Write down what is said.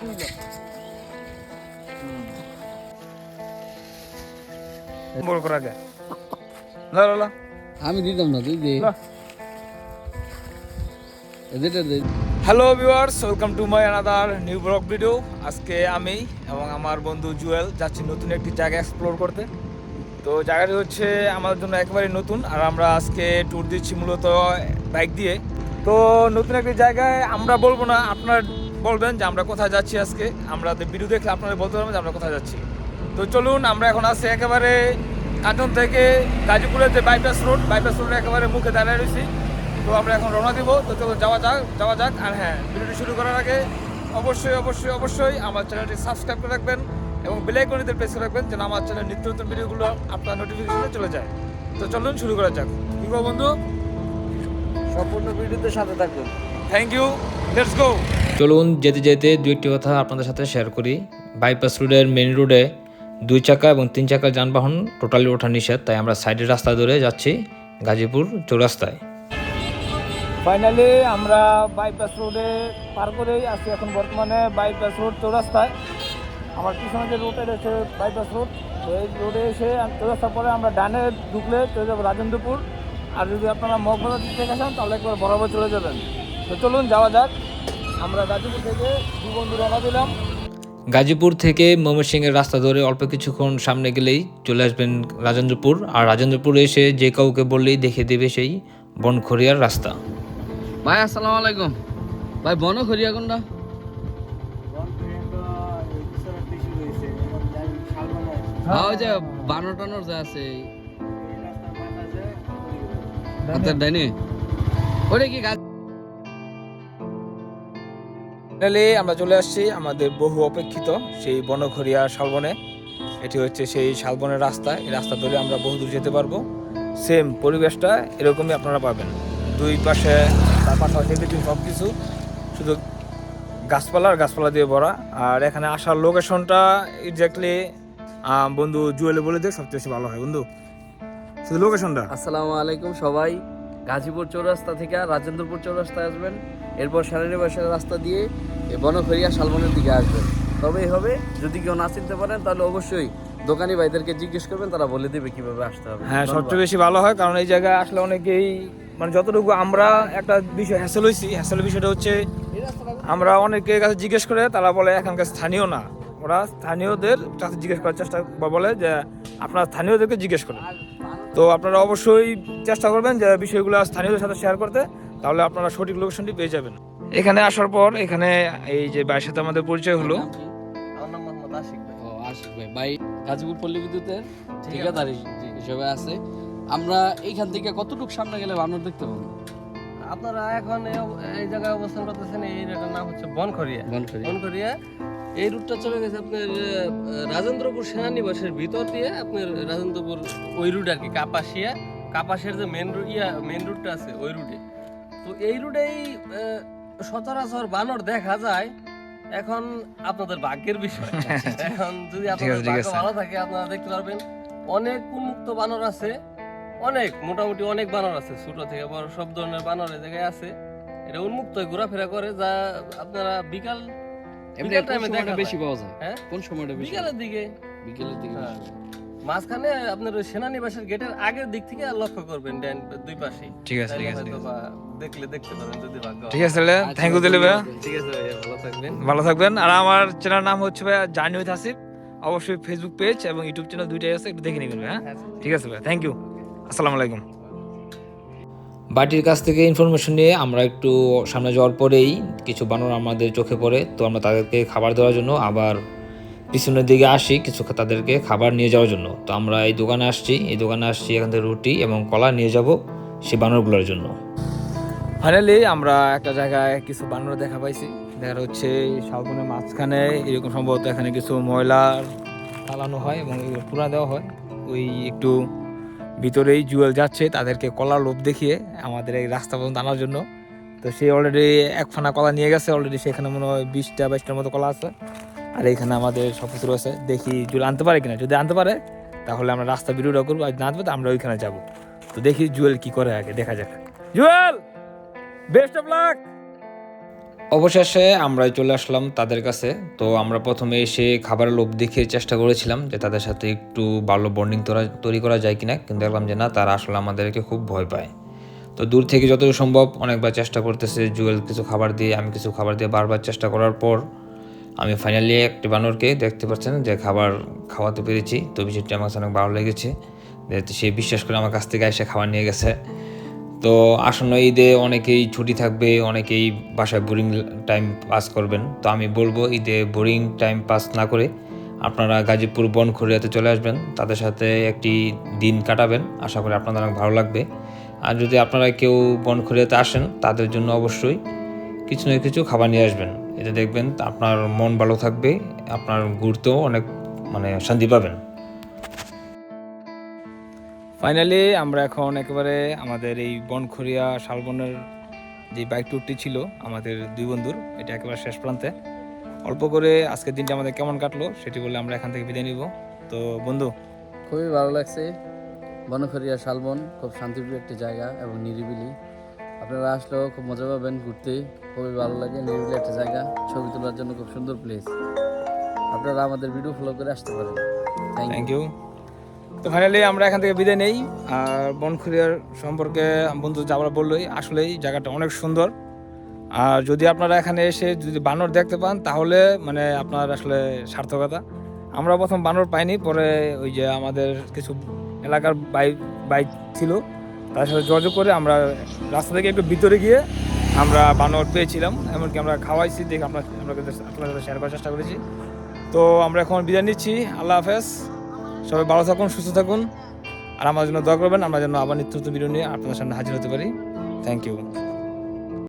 আমি দিতাম না, তুই দে। Hello viewers, welcome to my another new blog video. আজকে আমি এবং আমার বন্ধু জুয়েল যাচ্ছি নতুন একটি জায়গা এক্সপ্লোর করতে। তো জায়গাটি হচ্ছে আমাদের জন্য একেবারেই নতুন, আর আমরা আজকে ট্যুর দিচ্ছি মূলত বাইক দিয়ে। তো নতুন একটি জায়গায় আমরা বলবো না, আপনারা বলবেন যে আমরা কোথায় যাচ্ছি। আজকে আমরা ভিডিও দেখলে আপনারা বলতে পারবেন যে আমরা কোথায় যাচ্ছি। তো চলুন, আমরা এখন আছি একেবারে কাঞ্চন থেকে গাজীপুরের যে বাইপাস রোডের একেবারে মুখে দাঁড়িয়ে রয়েছি। তো আমরা এখন রওনা দিব। তো চলো যাওয়া যাক। আর হ্যাঁ, ভিডিওটি শুরু করার আগে অবশ্যই আমার চ্যানেলটি সাবস্ক্রাইব করে রাখবেন এবং বেল আইকনটি প্রেস করে রাখবেন যেন আমার চ্যানেলের নিত্য নতুন ভিডিওগুলো আপনার নোটিফিকেশনে চলে যায়। তো চলুন শুরু করা যাক। কি গো বন্ধু, সম্পূর্ণ ভিডিওতে সাথে থাকুন। Thank you, let's go. চলুন যেতে যেতে দু একটি কথা আপনাদের সাথে শেয়ার করি। বাইপাস রোডের মেন রোডে 2 চাকা এবং 3 চাকার যানবাহন টোটালি ওঠা নিষেধ, তাই আমরা সাইডের রাস্তা ধরে যাচ্ছি গাজীপুর চৌরাস্তায়। ফাইনালি আমরা বাইপাস রোডে পার করেই আছি এখন বর্তমানে বাইপাস রোড চৌরাস্তায়। আমার পিছনে যে রোডে রয়েছে বাইপাস রোড, এই রোডে এসে চৌরাস্তার পরে আমরা ডানে ঢুকলে চলে যাবো রাজেন্দ্রপুর। আর যদি আপনারা মগবাজার দিক থেকে আসেন তাহলে একবার বরাবর চলে যাবেন। তো চলুন যাওয়া যাক। আমরা গাজীপুর থেকে দু বন্ধু রওনা দিলাম। গাজীপুর থেকে ময়মনসিংহের রাস্তা ধরে অল্প কিছুক্ষণ সামনে গেলেই চলে আসবেন রাজেন্দ্রপুর। আর রাজেন্দ্রপুরে এসে যে কাউকে বললেই দেখিয়ে দেবে সেই বনখড়িয়ার রাস্তা। ভাই আসসালামু আলাইকুম। ভাই বনখড়িয়া কোনটা? হ্যাঁ, ওই যে বানর টানর যা আছে হাতের ডাইনে, ওটা কি গাছ? ফাইনালি আমরা চলে আসছি আমাদের বহু অপেক্ষিত সেই বনখড়িয়া শালবনে। এটি হচ্ছে সেই শালবনের রাস্তা। এই রাস্তা ধরে আমরা বহু দূর যেতে পারবো। সেম পরিবেশটা এরকমই আপনারা পাবেন। দুই পাশে তার পাশাপাশি সব কিছু শুধু গাছপালা দিয়ে ভরা। আর এখানে আসার লোকেশনটা এক্স্যাক্টলি বন্ধু জুয়েলে বলে দিয়ে সবচেয়ে বেশি ভালো হয়। বন্ধু, শুধু লোকেশনটা। আসসালামু আলাইকুম সবাই। গাজীপুর চৌরাস্তা থেকে রাজেন্দ্রপুর চৌরাস্তায় আসবেন, এরপর সেনানিবাসের রাস্তা দিয়ে বনখড়িয়া শালবনের দিকে আসবেন। তবেই হবে। যদি কেউ না চিনতে পারেন তাহলে অবশ্যই দোকানি ভাইদেরকে জিজ্ঞেস করবেন, তারা বলে দেবে কিভাবে আসতে হবে। হ্যাঁ, সবচেয়ে বেশি ভালো হয়, কারণ এই জায়গায় আসলে অনেকেই মানে যতটুকু আমরা একটা বিষয় হ্যাসেল বিষয়টা হচ্ছে আমরা অনেকের কাছে জিজ্ঞেস করে, তারা বলে এখানকার স্থানীয় না। ওরা স্থানীয়দের কাছে জিজ্ঞেস করার চেষ্টা বলে যে আপনারা স্থানীয়দেরকে জিজ্ঞেস করেন। তো আপনারা অবশ্যই চেষ্টা করবেন যে বিষয়গুলো স্থানীয়দের সাথে শেয়ার করতে, তাহলে আপনারা সঠিক লোকেশনটি পেয়ে যাবেন। এখানে আসার পর এখানে এই যে ভাইয়ের সাথে আমাদের পরিচয় হলো। আমার নাম মোহাম্মদ আশিক ভাই। ও আশিক ভাই, ভাই গাজীপুর পল্লী বিদ্যুতের ঠিকাদারি হিসেবে আছে। আমরা এইখান থেকে কতটুকু সামনে গেলে বানর দেখতে পাবো? আপনারা এখন এই জায়গায় অবস্থান করতেছেন, এই এরিয়াটার নাম হচ্ছে বনখড়িয়া। এই রুটটা চলে গেছে আপনার রাজেন্দ্রপুর সেনানিবাসের ভিতর দিয়ে আপনার রাজেন্দ্রপুর ওই রুট আর কি, কাপাসের যে মেন রুটটা আছে ওই রুটে। তো এই রুটেই সচরাচর বানর দেখা যায়। এখন আপনাদের ভাগ্যের বিষয়। এখন যদি আপনাদের ভাগ্য ভালো থাকে আপনারা দেখতে পারবেন অনেক উন্মুক্ত বানর আছে, মোটামুটি অনেক বানর আছে, ছোট থেকে বড় সব ধরনের বানর এই জায়গায় আছে। এটা উন্মুক্ত ঘোরাফেরা করে, যা আপনারা বিকাল টাইমে দেখা বেশি পাওয়া যায়। হ্যাঁ, কোন সময়টা বেশি? বিকালের দিকে। হ্যাঁ। মাঝখানে আপনার ওই সেনানিবাসের গেটের আগের দিক থেকে লক্ষ্য করবেন দুই পাশে। ঠিক আছে দেখতে পারেন যদি ভাগ্য। ঠিক আছে, থ্যাংক ইউ দিলে ভাইয়া। ঠিক আছে ভাইয়া, ভালো থাকবেন। আর আমার চ্যানেল নাম হচ্ছে ভাইয়া জার্নি উইথ আসিফ। অবশ্যই ফেসবুক পেজ এবং ইউটিউব চ্যানেল দুইটাই আছে, একটু দেখে নেবেন। হ্যাঁ, ঠিক আছে ভাই, থ্যাংক ইউ, আসসালামু আলাইকুম। বাটির কাছ থেকে ইনফরমেশন নিয়ে আমরা একটু সামনে যাওয়ার পরেই কিছু বানর আমাদের চোখে পড়ে। তো আমরা তাদেরকে খাবার দেওয়ার জন্য আবার পিছনের দিকে আসি কিছু তাদেরকে খাবার নিয়ে যাওয়ার জন্য। তো আমরা এই দোকানে আসছি এখান থেকে রুটি এবং কলা নিয়ে যাব সেই বানরগুলোর জন্য। ফাইনালি আমরা একটা জায়গায় কিছু বানর দেখা পাইছি। দেখা হচ্ছে শালবনের মাঝখানে এরকম সম্ভবত এখানে কিছু ময়লা ফালানো হয় এবং পুরা দেওয়া হয়। ওই একটু ভিতরেই জুয়েল যাচ্ছে তাদেরকে কলার লোভ দেখিয়ে আমাদের এই রাস্তা পর্যন্ত আনার জন্য। তো সে অলরেডি এক ফানা কলা নিয়ে গেছে। অলরেডি সেখানে মনে হয় 20-22টার মতো কলা আছে। আর এইখানে আমাদের সব কিছু রয়েছে। দেখি জুয়েল আনতে পারে কিনা। যদি আনতে পারে তাহলে আমরা রাস্তা ভিডিওটা করবো, আর না আনতে পারে আমরা ওইখানে যাবো। তো দেখি জুয়েল কি করে, আগে দেখা যাক। Jewel, best of luck. অবশেষে আমরা চলে আসলাম তাদের কাছে। তো আমরা প্রথমে এসে খাবারের লোভ দেখে চেষ্টা করেছিলাম যে তাদের সাথে একটু ভালো বন্ডিং তৈরি করা যায় কিনা, কিন্তু দেখলাম যে না, তারা আসলে আমাদেরকে খুব ভয় পায়। তো দূর থেকে যতটুকু সম্ভব অনেকবার চেষ্টা করতেছে, জুয়েল কিছু খাবার দিয়ে, আমি কিছু খাবার দিয়ে, বারবার চেষ্টা করার পর আমি ফাইনালি একটি বানরকে দেখতে পাচ্ছেন যে খাবার খাওয়াতে পেরেছি। তো বিষয়টি আমার কাছে অনেক ভালো লেগেছে, যেহেতু সে বিশ্বাস করে আমার কাছ থেকে এসে খাবার নিয়ে গেছে। তো আসন্ন ঈদে অনেকেই ছুটি থাকবে, অনেকেই বাসায় বোরিং টাইম পাস করবেন। তো আমি বলবো ঈদে বোরিং টাইম পাস না করে আপনারা গাজীপুর বনখড়িয়াতে চলে আসবেন, তাদের সাথে একটি দিন কাটাবেন। আশা করি আপনাদের অনেক ভালো লাগবে। আর যদি আপনারা কেউ বনখড়িয়াতে আসেন, তাদের জন্য অবশ্যই কিছু না কিছু খাবার নিয়ে আসবেন। এতে দেখবেন আপনার মন ভালো থাকবে, আপনার ঘুরতেও অনেক শান্তি পাবেন। ফাইনালি আমরা এখন একেবারে আমাদের এই বনখড়িয়া শালবনের যে বাইক ট্যুরটি ছিল আমাদের দুই বন্ধুর, এটা একেবারে শেষ প্রান্তে। অল্প করে আজকের দিনটা আমাদের কেমন কাটলো সেটি বলে আমরা এখান থেকে বিদায় নিব। তো বন্ধু, খুবই ভালো লাগছে। বনখড়িয়া শালবন খুব শান্তিপ্রিয় একটি জায়গা এবং নিরিবিলি। আপনারা আসলেও খুব মজা পাবেন ঘুরতে, খুবই ভালো লাগে। নিরিবিলি একটা জায়গা, ছবি তোলার জন্য খুব সুন্দর প্লেস। আপনারা আমাদের ভিডিও ফলো করে আসতে পারেন। Thank you. তো ফাইনালি আমরা এখান থেকে বিদায় নেই। আর বনখড়িয়ার সম্পর্কে বন্ধু যা আমরা বললোই, আসলেই জায়গাটা অনেক সুন্দর। আর যদি আপনারা এখানে এসে যদি বানর দেখতে পান, তাহলে আপনার আসলে সার্থকতা। আমরা প্রথম বানর পাইনি, পরে ওই যে আমাদের কিছু এলাকার বাইক ছিল, তার সাথে যোগাযোগ করে আমরা রাস্তা থেকে একটু ভিতরে গিয়ে আমরা বানর পেয়েছিলাম। এমনকি আমরা খাওয়াইছি, দেখে আপনাদের সাথে শেয়ার করার চেষ্টা করেছি। তো আমরা এখন বিদায় নিচ্ছি। আল্লাহ হাফেজ। সবাই ভালো থাকুন, সুস্থ থাকুন, আর আমার জন্য দোয়া করবেন, আমরা যেন আবার নিত্য নতুন ভিডিও নিয়ে আপনাদের সামনে হাজির হতে পারি। Thank you.